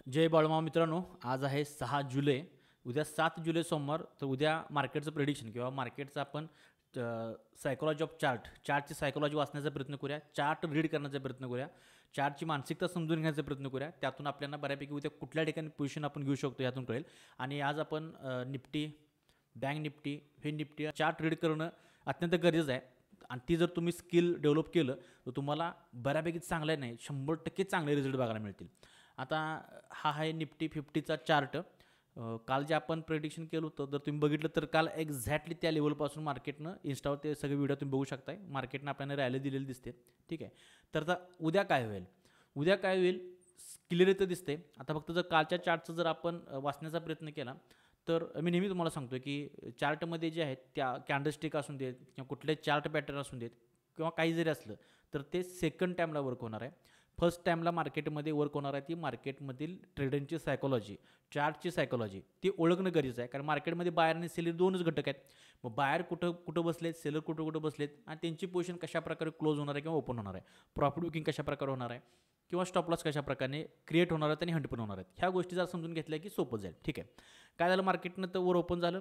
जय बाळूमामा मित्रांनो, आज आहे 6 जुलै. उद्या 7 जुलै सोमवार. तर उद्या मार्केटचं प्रेडिक्शन किंवा मार्केटचं आपण सायकॉलॉजी ऑफ चार्टची सायकॉलॉजी वाचण्याचा प्रयत्न करूया. चार्ट रीड करण्याचा प्रयत्न करूया. चार्टची मानसिकता समजून घेण्याचा प्रयत्न करूया. त्यातून आपल्याला बऱ्यापैकी उद्या कुठल्या ठिकाणी पोझिशन आपण घेऊ शकतो यातून कळेल. आणि आज आपण निफ्टी, बँक निफ्टी, हे निफ्टी चार्ट रीड करणं अत्यंत गरजेचं आहे. आणि ती जर तुम्ही स्किल डेव्हलप केलं तर तुम्हाला बऱ्यापैकी चांगलं नाही 100% चांगले रिझल्ट बघायला मिळतील. आता हा आहे निफ्टी 50चा चार्ट. काल जे आपण प्रेडिक्शन केलं होतं जर तुम्ही बघितलं तर काल एक्झॅक्टली त्या लेवलपासून मार्केटनं इन्स्टावर ते सगळे व्हिडिओ तुम्ही बघू शकताय. मार्केटनं आपल्याला रॅली दिलेली दिसते. ठीक आहे. तर आता उद्या काय होईल, क्लिअर इथं दिसते. आता फक्त जर कालच्या चार्टचं जर आपण वाचण्याचा प्रयत्न केला तर मी नेहमी तुम्हाला सांगतो की चार्टमध्ये जे आहेत त्या कॅन्डलस्टिक असून देत किंवा कुठले चार्ट पॅटर्न असून देत किंवा काही जरी असलं तर ते सेकंड टाईमला वर्क होणार आहे. फर्स्ट टाईमला मार्केटमध्ये वर्क होणार आहे ती मार्केटमधील ट्रेडरची सायकॉलॉजी, चार्टची सायकॉलॉजी ती ओळखणं गरजेचं आहे. कारण मार्केटमध्ये बायर आणि सेलर दोनच घटक आहेत. मग बायर कुठं बसलेत, सेलर कुठं बसलेत आणि त्यांची पोझिशन कशाप्रकारे क्लोज होणार आहे किंवा ओपन होणार आहे, प्रॉफिट बुकिंग कशाप्रकारे होणार आहे किंवा स्टॉप लॉस कशा प्रकारे क्रिएट होणार आहेत आणि हंट पण होणार आहेत. ह्या गोष्टी जर समजून घेतल्या की सोपं जाईल. ठीक आहे. काय झालं, मार्केटनं तर वर ओपन झालं.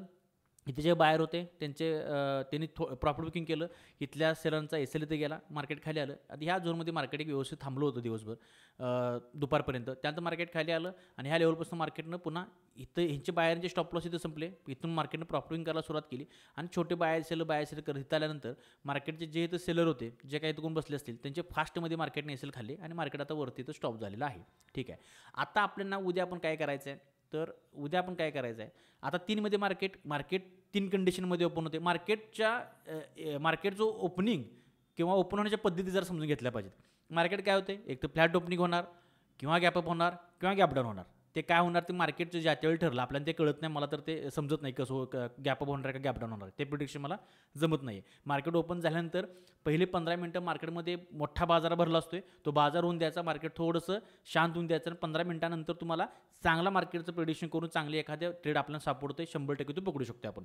इथे जे बायर होते त्यांनी प्रॉफिट बुकिंग केलं. इथल्या सेलरचा एस एल इथे गेला, मार्केट खाली आलं. आता ह्या झोनमध्ये मार्केट एक व्यवस्थित थांबलं होतं दिवसभर दुपारपर्यंत. त्यानंतर मार्केट खाली आलं आणि ह्या लेवलपासून मार्केटनं पुन्हा इथं ह्यांचे बायरचे स्टॉप लॉस इथं संपले. इथून मार्केटनं प्रॉफिट बुकिंग करायला सुरुवात केली आणि छोटे बायर सेल करत इथं आल्यानंतर मार्केटचे जे इथं सेलर होते, जे काही इथं कोण बसले असतील, त्यांचे फास्टमध्ये मार्केटने एस एल खाल्ले आणि मार्केट आता वरती इथं स्टॉप झालेलं आहे. ठीक आहे. आता आपल्याला उद्या आपण काय करायचं आहे, तर उद्या आपण काय करायचं आहे, आता 3मध्ये मार्केट 3 कंडिशनमध्ये ओपन होते. मार्केटचं ओपनिंग किंवा ओपन होण्याच्या पद्धती जर समजून घेतल्या पाहिजेत. मार्केट काय होते, एक तर फ्लॅट ओपनिंग होणार किंवा गॅपअप होणार किंवा गॅपडाऊन होणार. ते काय होणार ते मार्केटचं ज्या त्यावेळी ठरलं आपल्याला ते कळत नाही. मला तर ते समजत नाही कसं गॅपअप होणार का गॅपडाऊन होणार, ते प्रिडिक्शन मला जमत नाही. मार्केट ओपन झाल्यानंतर पहिले 15 मिनटं मार्केटमध्ये मोठा बाजार भरला असतोय. तो बाजार होऊन द्यायचा, मार्केट थोडंसं शांत होऊन द्यायचं आणि 15 मिनटानंतर तुम्हाला चांगला मार्केटचं प्रिडिक्शन करून चांगली एखाद्या ट्रेड आपल्याला सापडतोय 100% तो पकडू शकतो आपण.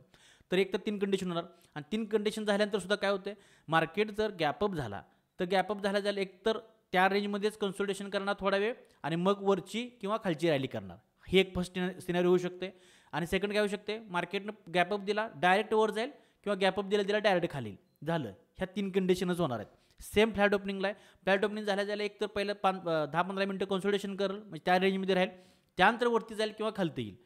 तर एक तर 3 कंडिशन होणार आणि 3 कंडिशन झाल्यानंतर सुद्धा काय होते, मार्केट जर गॅपअप झाला तर गॅपअप झाल्या एक तर त्या रेंजमध्येच कन्सल्टेशन करणार थोडा वेळ आणि मग वरची किंवा खालची रॅली करणार. ही एक फर्स्ट सिनारी होऊ शकते. आणि सेकंड काय होऊ शकते, मार्केटनं गॅपअप दिला डायरेक्ट वर जाईल किंवा गॅपअप दिला डायरेक्ट खाली झालं. ह्या 3 कंडिशनच होणार आहेत. सेम फ्लॅट ओपनिंगला आहे. फ्लॅट ओपनिंग झाल्या एक तर पहिलं 10-15 मिनटं कन्सल्टेशन करेल, म्हणजे त्या रेंजमध्ये राहील. त्यानंतर वरती जाईल किंवा खालती येईल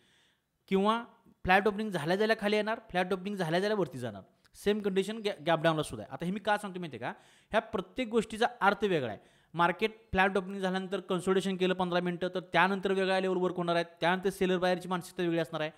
किंवा फ्लॅट ओपनिंग झाल्या खाली येणार, फ्लॅट ओपनिंग झाल्या वरती जाणार. सेम कंडिशन गॅपडाऊनला सुद्धा आहे. आता हे मी का सांगतो माहिती आहे का, ह्या प्रत्येक गोष्टीचा अर्थ वेगळा आहे. मार्केट फ्लॅट ओपनिंग झाल्यानंतर कन्सल्टेशन केलं 15 मिनटं तर त्यानंतर वेगळ्या लेवल वर्क होणार आहे. त्यानंतर सेलर बायरची मानसिकता वेगळी असणार आहे.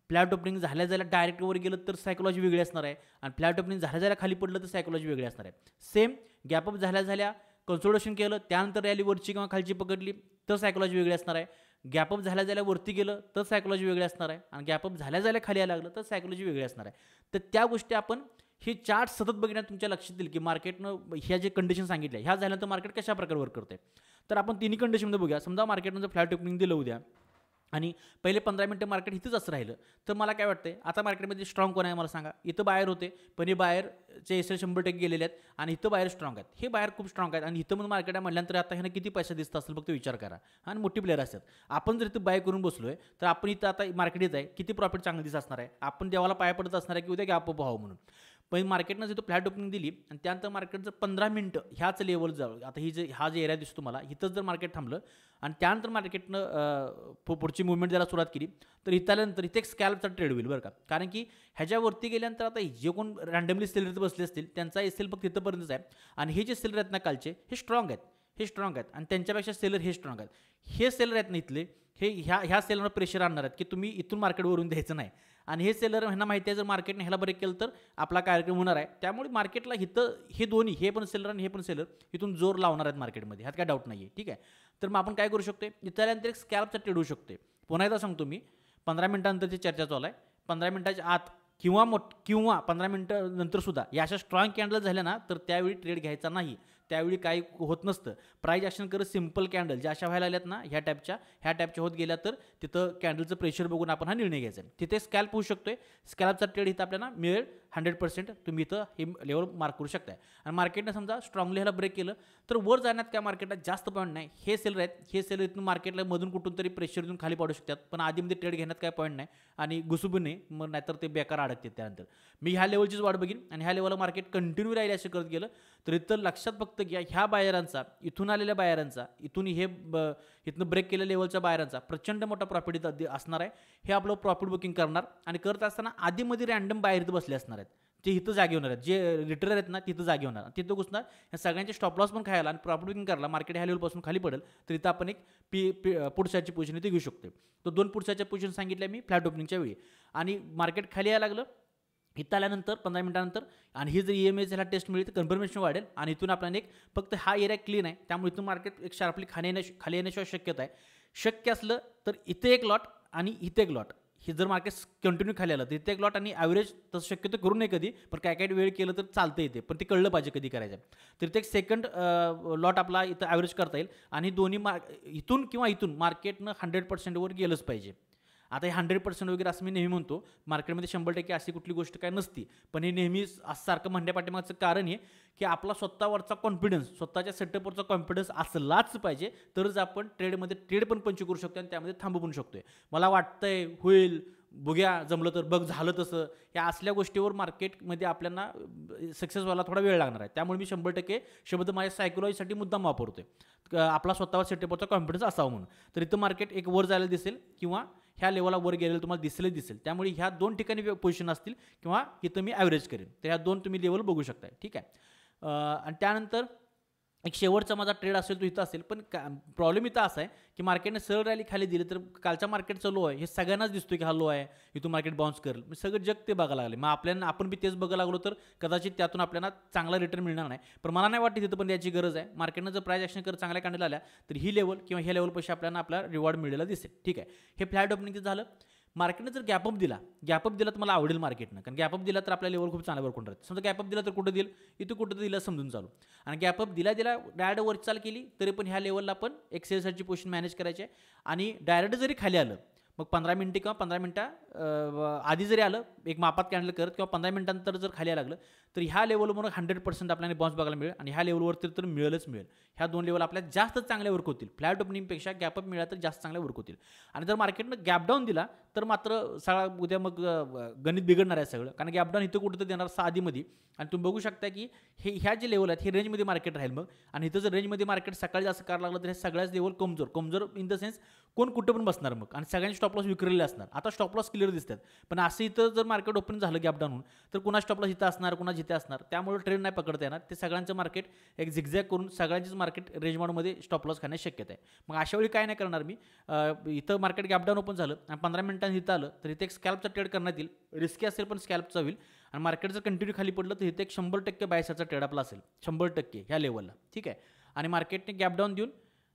फ्लॅट ओपनिंग झाल्या डायरेक्ट वर गेलं तर सायकोलॉजी वेगळी असणार आहे आणि फ्लॅट ओपनिंग झाल्या खाली पडलं तर सायकोलॉजी वेगळी असणार आहे. सेम गॅपअप झाल्या कन्सल्टेशन केलं त्यानंतर रॅली वरची किंवा खालची पकडली तर सायकोलॉजी वेगळी असणार आहे. गॅपअप झाल्या वरती गेलं तर सायकोलॉजी वेगळी असणार आहे आणि गॅपअप झाल्या खाली यायला लागलं तर सायकोलॉजी वेगळी असणार आहे. तर त्या गोष्टी आपण हे चार्ट सतत बघण्यात तुमच्या लक्षात येईल की मार्केटनं ह्या जे कंडिशन सांगितल्या ह्या झाल्यानंतर मार्केट कशा प्रकारे वर्क करते. तर आपण तिन्ही कंडिशनमध्ये बघूया. समजा मार्केटनं जर फ्लॅट ओपनिंग दिलं उद्या आणि पहिले 15 मिनटं मार्केट इथंच असं राहिलं तर मला काय वाटतंय, आता मार्केटमध्ये स्ट्रॉंग कोण आहे मला सांगा. इथं बायर होते पण हे बायरचे एस 100% गेलेले आहेत आणि इथं बायर स्ट्रॉंग आहेत. हे बायर खूप स्ट्रॉंग आहेत आणि इथं म्हणून मार्केट आहे म्हटल्यानंतर आता ह्यानं किती पैसा दिसत असेल फक्त विचार करा. आणि मोठी प्लेयर असतात. आपण जर इथं बाय करून बसलोय तर आपण इथं आता मार्केट येत आहे, किती प्रॉफिट चांगलं दिसत असणार आहे. आपण देवाला पाया पडत असणार आहे की उद्या गॅपअप व्हावं म्हणून. पण मार्केटनं जर फ्लॅट ओपनिंग दिली आणि त्यानंतर मार्केट जर 15 मिनटं ह्याच लेवल जाऊ, आता हा जे एरिया दिसतो मला इथंच जर मार्केट थांबलं आणि त्यानंतर मार्केटनं पुढची मुवमेंट द्यायला सुरुवात केली तर इथं आल्यानंतर इथे एक स्कॅल्पचा ट्रेड होईल बरं का. कारण की ह्याच्यावरती गेल्यानंतर आता जे कोण रँडमली सेलर बसले असतील त्यांचा एस एल फक्त इथंपर्यंतच आहे आणि हे जे सेलर आहेत ना कालचे हे स्ट्रॉंग आहेत आणि त्यांच्यापेक्षा सेलर हे स्ट्रॉंग आहेत. हे सेलर आहेत ना इथले हे ह्या सेलरवर प्रेशर आणणार आहेत की तुम्ही इथून मार्केटवरून द्यायचं नाही. आणि हे सेलर ह्यांना माहिती आहे जर मार्केटने ह्याला ब्रेक केलं तर आपला कार्यक्रम होणार आहे. त्यामुळे मार्केटला इथं हे दोन्ही हे पण सेलर आणि हे पण सेलर इथून जोर लावणार आहेत मार्केटमध्ये, ह्यात काय डाऊट नाही आहे. ठीक आहे. तर मग आपण काय करू शकतो, इथं आल्यानंतर एक स्कॅल्पचा ट्रेड होऊ शकते. पुन्हा एकदा सांगतो मी, 15 मिनटानंतरची चर्चा चालू आहे. 15 मिनटाच्या आत किंवा 15 मिनटं नंतर सुद्धा या अशा स्ट्रॉंग कॅन्डल झाल्या ना तर त्यावेळी ट्रेड घ्यायचा नाही. त्यावेळी काही होत नसतं. प्राईज ॲक्शन करत सिम्पल कॅन्डल ज्या अशा व्हायला आल्यात ना ह्या टाईपच्या होत गेल्या तर तिथं कॅन्डलचं प्रेशर बघून आपण हा निर्णय घ्यायचा आहे. तिथे स्कॅल्प होऊ शकतोय. स्कॅल्पचा ट्रेड इथं आपल्याला मिळेल 100%. तुम्ही इथं हे लेवल मार्क करू शकताय. आणि मार्केटनं समजा स्ट्रॉंगली ह्याला ब्रेक केलं तर वर जाण्यात काय मार्केटला जास्त पॉईंट नाही. हे सेलर आहेत, हे सेलर इथून मार्केटला मधून कुठून तरी प्रेशर देऊन खाली पाडू शकतात, पण आधीमध्ये ट्रेड घेण्यात काय पॉईंट नाही आणि घुसू नये, मग नाहीतर ते बेकार अडकते. त्यानंतर मी ह्या लेवलचीच वाट बघीन आणि ह्या लेवलला मार्केट कंटिन्यू राहील असं करत गेलं तर इथं लक्षात फक्त घ्या ह्या बायरांचा, इथून आलेल्या बायरांचा, इथून हे इथनं ब्रेक केलेल्या लेवलच्या बायरांचा प्रचंड मोठा प्रॉफिट इथं असणार आहे. हे आपलं प्रॉफिट बुकिंग करणार आणि करत असताना आधीमध्ये रँडम बाहेर इथं बसले असणार आहेत. ते इथं जागे होणार आहेत, जे रिटर्नर आहेत ना तिथं जागे होणार, तिथं घुसणार, या सगळ्यांचे स्टॉप लॉस पण खायला आणि प्रॉफिट बुकिंग करायला मार्केट ह्या लेवलपासून खाली पडेल तर इथं आपण एक पुढच्याची पोझिशन इथे घेऊ शकतो. तर 2 पुढच्याच्या पोझिशन सांगितल्या मी फ्लॅट ओपनिंगच्या वेळी. आणि मार्केट खाली यायला लागलं इथं आल्यानंतर 15 मिनिटानंतर आणि ही जर EMAला टेस्ट मिळेल तर कन्फर्मेशन वाढेल आणि इथून आपल्याला एक फक्त हा एरिया क्लीन आहे, त्यामुळे इथून मार्केट एक शार्पली खाली येण्याशिवाय शक्यता आहे. शक्य असलं तर इथे एक लॉट आणि इथे एक लॉट, हे जर मार्केट कंटिन्यू खाली आलं तर इथे एक लॉट आणि ॲव्हरेज तसं शक्यतो करू नये कधी, पण काय वेळ केलं तर चालतं येते, पण ते कळलं पाहिजे कधी करायचं. तर इथे एक सेकंड लॉट आपला इथं ॲव्हरेज करता येईल आणि दोन्ही इथून किंवा इथून मार्केटनं 100% वर गेलंच पाहिजे. आता हे 100% वगैरे असं मी नेहमी म्हणतो, मार्केटमध्ये 100% अशी कुठली गोष्ट काय नसती, पण हे नेहमी सारखं म्हणण्यापाठीमागचं कारण हे की आपला स्वतःवरचा कॉन्फिडन्स, स्वतःच्या सेटअपवरचा कॉन्फिडन्स असलाच पाहिजे, तरच आपण ट्रेडमध्ये ट्रेड पण पंच करू शकतो आणि त्यामध्ये थांबू पण शकतोय. मला वाटतंय होईल, बघूया जमलं तर, बघ झालं तसं, या असल्या गोष्टीवर मार्केटमध्ये आपल्याला सक्सेस व्हायला थोडा वेळ लागणार आहे. त्यामुळे मी 100% शब्द माझ्या सायकोलॉजीसाठी मुद्दाम वापरतोय, आपला स्वतःवर सेटअपवरचा कॉन्फिडन्स असावा म्हणून. तर इथं मार्केट एक वर जायला दिसेल किंवा ह्या लेवलला वर गेलेलं तुम्हाला दिसेल. त्यामुळे ह्या 2 ठिकाणी पोझिशन असतील किंवा इथं मी ॲव्हरेज करेन, तर ह्या 2 तुम्ही लेवल बघू शकताय. ठीक आहे. आणि त्यानंतर एक शेवटचा माझा ट्रेड असेल तो इथं असेल, पण प्रॉब्लेम इथं असा आहे की मार्केटने सरळ रॅली खाली दिली तर कालच्या मार्केटचा लो आहे हे सगळ्यांनाच दिसतो की हा लो आहे, इथून मार्केट बाउन्स करेल, सगळं जग ते बघायला लागले. मग आपण बी तेच बघायला लागलो तर कदाचित त्यातून आपल्याला चांगला रिटर्न मिळणार नाही. पण मला नाही वाटतं तिथं पण याची गरज आहे. मार्केटनं जर प्राईस ॲक्शन कर चांगल्या कॅन्डल आल्या तर ही लेवल किंवा ह्या लेवलपाशी आपल्याला रिवॉर्ड मिळालेला दिसेल. ठीक आहे. हे फ्लॅट ओपनिंग झालं. मार्केटनं जर गॅपअप दिला तर मला आवडेल मार्केटनं, कारण गॅपअप दिला तर आपल्या लेवल खूप चांगल्या वर्क होऊन राहते. समजा गॅपअप दिला तर कुठं देईल, इथं कुठं दिलं समजून चालू. आणि गॅपअप दिला डायरेक्ट वर चाल केली तरी पण ह्या लेवलला आपण एक सेलसाठी पोझिशन मॅनेज करायचे. आणि डायरेक्ट जरी खाली आलं, मग 15 मिनिटे किंवा 15 मिनिटं आधी जरी आलं एक मापात कॅन्डल करत किंवा 15 मिनिटांनंतर जर खाली लागलं तर ह्या लेवलवर 100% आपल्याला बाउन्स बघायला मिळेल आणि ह्या लेवलवरती तर मिळेलच मिळेल. ह्या 2 लेवल आपल्याला जास्त चांगले वर्क होतील. फ्लॅट ओपनिंगपेक्षा गॅपअप मिळाला तर जास्त चांगले वर्क होतील. आणि जर मार्केटनं गॅप डाऊन दिला तर मात्र सगळा उद्या मग गणित बिघडणार आहे सगळं, कारण गॅप डाऊन इथं कुठं देणार आधीमध्ये. आणि तुम्ही बघू शकता की ह्या जे लेवल आहेत हे रेंजमध्ये मार्केट राहील मग. आणि इथं जर रेंजमध्ये मार्केट सकाळी जास्त करायला लागलं तर हे सगळ्याच लेवल कमजोर इन द सेन्स कोण कुठं पण बसणार मग, आणि सगळ्यांचे स्टॉप लॉस विक्रेले असणार. आता स्टॉप लॉस क्लिअर दिसतात, पण असं इथं जर मार्केट ओपन झालं गॅप डाऊन तर कुणा स्टॉप लॉस इथं असणार, कुणा जिथे असणार, त्यामुळे ट्रेंड नाही पकडता येणार. ते सगळ्यांचं मार्केट एक झिगझॅग करून सगळ्यांचीच मार्केट रेंज मोडमध्ये स्टॉप लॉस खाण्याची शक्यता आहे. मग अशा वेळी काय नाही करणार मी, इथं मार्केट गॅप डाऊन ओपन झालं आणि 15 मिनिटांनी इथं आलं तर इथे एक स्कॅल्पचा ट्रेड करण्यात येईल. रिस्की असेल पण स्कॅल्पचा होईल. आणि मार्केट जर कंटिन्यू खाली पडलं तर इथे एक 100% बायसचा ट्रेड आपला असेल, 100% ह्या लेवलला. ठीक आहे. आणि मार्केटने गॅप डाऊन देऊन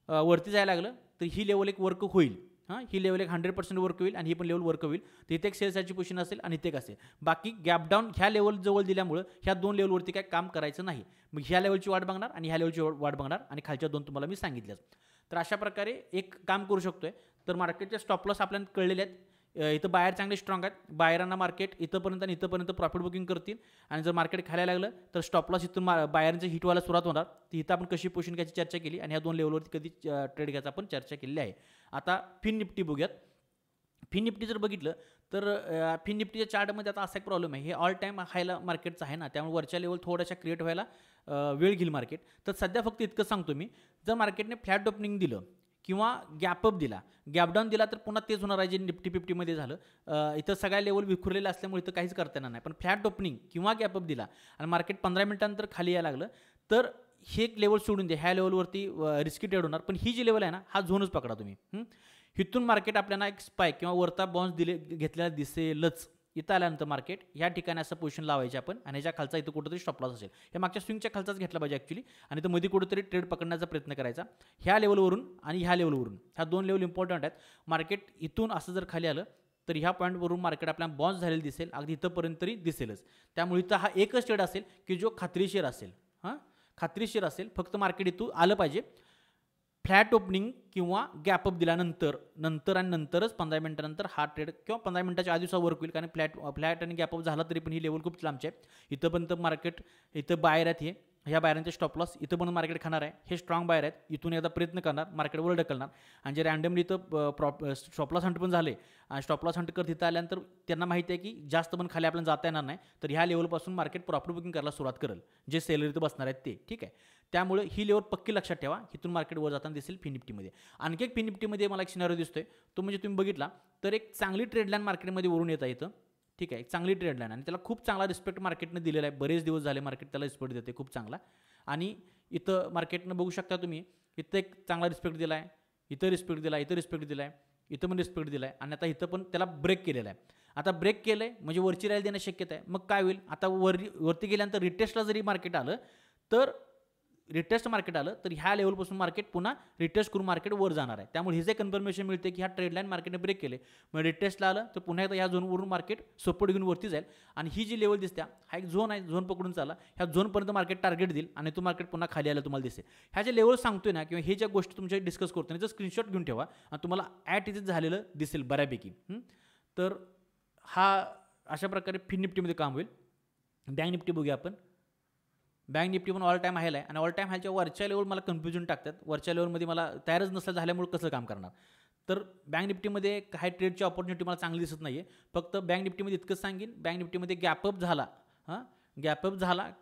वरती जायला लागलं तर ही लेवल एक वर्क होईल. ही लेवल एक 100% वर्क होईल आणि ही पण लेवल वर्क होईल. तर इथे एक सेल्सची पोझिशन असेल आणि इथे एक असेल. बाकी गॅप डाऊन ह्या लेवल जवळ दिल्यामुळं ह्या 2 लेवलवरती काय काम करायचं नाही. मग ह्या लेवलची वाट बघणार आणि ह्या लेवलची वाट बघणार आणि खालच्या 2 तुम्हाला मी सांगितल्याच. तर अशा प्रकारे एक काम करू शकतोय. तर मार्केटचे स्टॉप लॉस आपल्याला कळलेले आहेत. इथं बायर चांगले स्ट्रॉंग आहेत. बायरांना मार्केट इथंपर्यंत आणि इथंपर्यंत प्रॉफिट बुकिंग करतील. आणि जर मार्केट खायला लागलं तर स्टॉप लॉस इथून बायरांचं हिट व्हायला सुरुवात होणार. तर इथं आपण कशी पोझिशन घ्यायची चर्चा केली आणि ह्या 2 लेवलवरती कधी ट्रेड घ्यायचा आपण चर्चा केलेली आहे. आता फिन निफ्टी बघूयात. फिन निफ्टी जर बघितलं तर फिन निफ्टीच्या चार्टमध्ये आता असा एक प्रॉब्लेम आहे, हे ऑल टाईम हायला मार्केटचा आहे ना, त्यामुळे वरच्या लेवल थोड्याशा क्रिएट व्हायला वेळ घेईल मार्केट. तर सध्या फक्त इतकं सांगतो मी, जर मार्केटने फ्लॅट ओपनिंग दिलं किंवा गॅपअप दिला, गॅप डाऊन दिला तर पुन्हा तेच होणार आहे जे निफ्टी 50मध्ये झालं. इथं सगळ्या लेवल विखुरलेल्या असल्यामुळे इथं काहीच करता येणार नाही. पण फ्लॅट ओपनिंग किंवा गॅपअप दिला आणि मार्केट 15 मिनिटांनंतर खाली यायला लागलं तर हे एक लेवल सोडून द्या, ह्या लेवलवरती रिस्की ट्रेड होणार. पण ही जी लेवल आहे ना, हा झोनच पकडा तुम्ही. इथून मार्केट आपल्याला एक स्पाइक किंवा वरता बाउन्स घेतलेला दिसेलच. इथं आल्यानंतर मार्केट या ठिकाणी असं पोझिशन लावायचे आपण आणि ह्याच्या खालचा इथं कुठंतरी स्टॉप लॉस असेल. हे मागच्या स्विंगच्या खालचाच घेतला पाहिजे ॲक्च्युली. आणि इथं मध्ये कुठेतरी ट्रेड पकडण्याचा प्रयत्न करायचा ह्या लेवलवरून आणि ह्या लेवलवरून. ह्या 2 लेवल इम्पॉर्टंट आहेत. मार्केट इथून असं जर खाली आलं तर ह्या पॉईंटवरून मार्केट आपल्याला बाउन्स झालेलं दिसेल, अगदी इथंपर्यंत तरी दिसेलच. त्यामुळे इथं हा एकच ट्रेड असेल की जो खात्रीशीर असेल. खात्रीशीर असेल, फक्त मार्केट इथून आलं पाहिजे. फ्लॅट ओपनिंग किंवा गॅपअप दिल्यानंतर आणि नंतरच 15 मिनिटानंतर हा ट्रेड किंवा 15 मिनिटाच्या आधी सुद्धा वर्क होईल, कारण फ्लॅट आणि गॅपअप झाला तरी पण ही लेवल खूप लांबची आहे. इथं पण तर मार्केट इथं बायर आहेत, ह्या बायरांचे स्टॉप लॉस इथं पण मार्केट खाणार आहे. हे स्ट्रॉंग बायर आहेत, इथून एकदा प्रयत्न करणार, मार्केटवर ढकलणार. आणि जे रँडमली इथं स्टॉप लॉस हंट पण झाले आणि स्टॉप लॉस हंट करत इथं आल्यानंतर त्यांना माहिती आहे की जास्त पण खाली आपल्याला जाता येणार नाही, तर ह्या लेवलपासून मार्केट प्रॉफिट बुकिंग करायला सुरुवात करेल, जे सेलर इथं बसणार आहेत ते. ठीक आहे, त्यामुळे ही लेवल पक्की लक्षात ठेवा. इथून मार्केट वर जाताना दिसेल फिन निफ्टीमध्ये. आणखी एक फिन निफ्टीमध्ये मला एक सिनारिओ दिसतोय, तो म्हणजे तुम्ही बघितला तर एक चांगली ट्रेड लाईन मार्केटमध्ये वरून येत आहे इथं. ठीक आहे, एक चांगली ट्रेड लाईन आणि त्याला खूप चांगला रिस्पेक्ट मार्केटनं दिलेला आहे. बरेच दिवस झाले मार्केट त्याला रिस्पेक्ट देते खूप चांगला. आणि इथं मार्केटनं बघू शकता तुम्ही, इथं एक चांगला रिस्पेक्ट दिला आहे, इथं रिस्पेक्ट दिला आहे, इथं रिस्पेक्ट दिला आहे, इथं पण रिस्पेक्ट दिला आहे आणि आता इथं पण त्याला ब्रेक केलेला आहे. आता ब्रेक केलं आहे म्हणजे वरची राहील देण्याची शक्यता आहे. मग काय होईल, आता वरती गेल्यानंतर रिटेस्टला जरी मार्केट आलं तर ह्या लेवलपासून मार्केट पुन्हा रिटेस्ट करून मार्केट वर जाणार आहे. त्यामुळे हे जे कन्फर्मेशन मिळते की ह्या ट्रेड लाईन मार्केटने ब्रेक केले, मग रिटेस्टला आलं तर पुन्हा एकदा ह्या झोनवरून मार्केट सपोर्ट घेऊन वरती जाईल. आणि ही जी लेवल दिसते हा एक झोन आहे, झोन पकडून चाला, ह्या झोनपर्यंत मार्केट टार्गेट देईल आणि तो मार्केट पुन्हा खाली आला तुम्हाला दिसेल. ह्या जे लेवल सांगतोय ना किंवा हे ज्या गोष्टी तुमच्या डिस्कस करतो ना, स्क्रीनशॉट घेऊन ठेवा आणि तुम्हाला ॲट इथेच झालेलं दिसेल बऱ्यापैकी. तर हा अशा प्रकारे फिन निफ्टीमध्ये काम होईल. बँक निफ्टी बघूया आपण. बँक निफ्टी पण ऑल टाईम हायला आहे आणि ऑल टाईम हायच्या वरच्या लेवल मला कन्फ्युजन टाकतात. वरच्या लेवलमध्ये मला तयारच नसलं झाल्यामुळे कसं काम करणार. तर बँक निफ्टीमध्ये काही ट्रेडची ऑपॉर्च्युनिटी मला चांगली दिसत नाही आहे. फक्त बँक निफ्टीमध्ये इतकंच सांगेन, बँक निफ्टीमध्ये गॅपअप झाला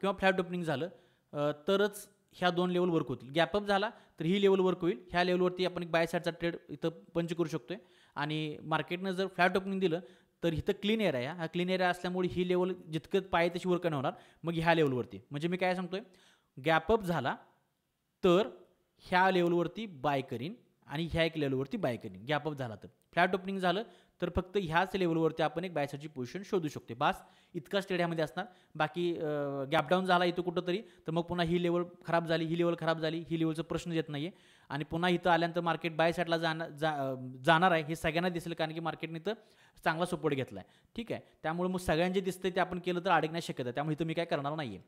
किंवा फ्लॅट ओपनिंग झालं तरच ह्या दोन लेवल वर्क होतील. गॅपअप झाला तर ही लेवल वर्क होईल. ह्या लेवलवरती आपण एक बाय साईडचा ट्रेड इथं पंच करू शकतोय. आणि मार्केटनं जर फ्लॅट ओपनिंग दिलं तर इथं क्लीन एरिया आहे. हा क्लीन एरिया असल्यामुळे ही लेवल जितकं पाहिजे तशी वर्क नाही होणार. मग ह्या लेवलवरती म्हणजे मी काय सांगतोय, गॅपअप झाला तर ह्या लेवलवरती बाय करीन आणि ह्या एक लेवलवरती बाय करीन. गॅपअप झाला तर फ्लॅट ओपनिंग झालं तर फक्त ह्याच लेवलवरती आपण एक बायसाची पोझिशन शोधू शकतो. बास इतकाच ट्रेड ह्यामध्ये असणार. बाकी गॅप डाऊन झाला इथं कुठं तरी तर मग पुन्हा ही लेवल खराब झाली, ही लेवल खराब झाली, ही लेवलचा प्रश्न येत नाही आहे. आणि पुन्हा इथं आल्यानंतर मार्केट बाय साईडला जाणार आहे हे सगळ्यांना दिसेल, कारण की मार्केटने इथं चांगला सपोर्ट घेतला आहे. ठीक आहे, त्यामुळे मग सगळ्यांचे दिसते ते आपण केलं तर अडकण्याची शक्यता आहे. त्यामुळे इथं मी काय करणार नाही आहे.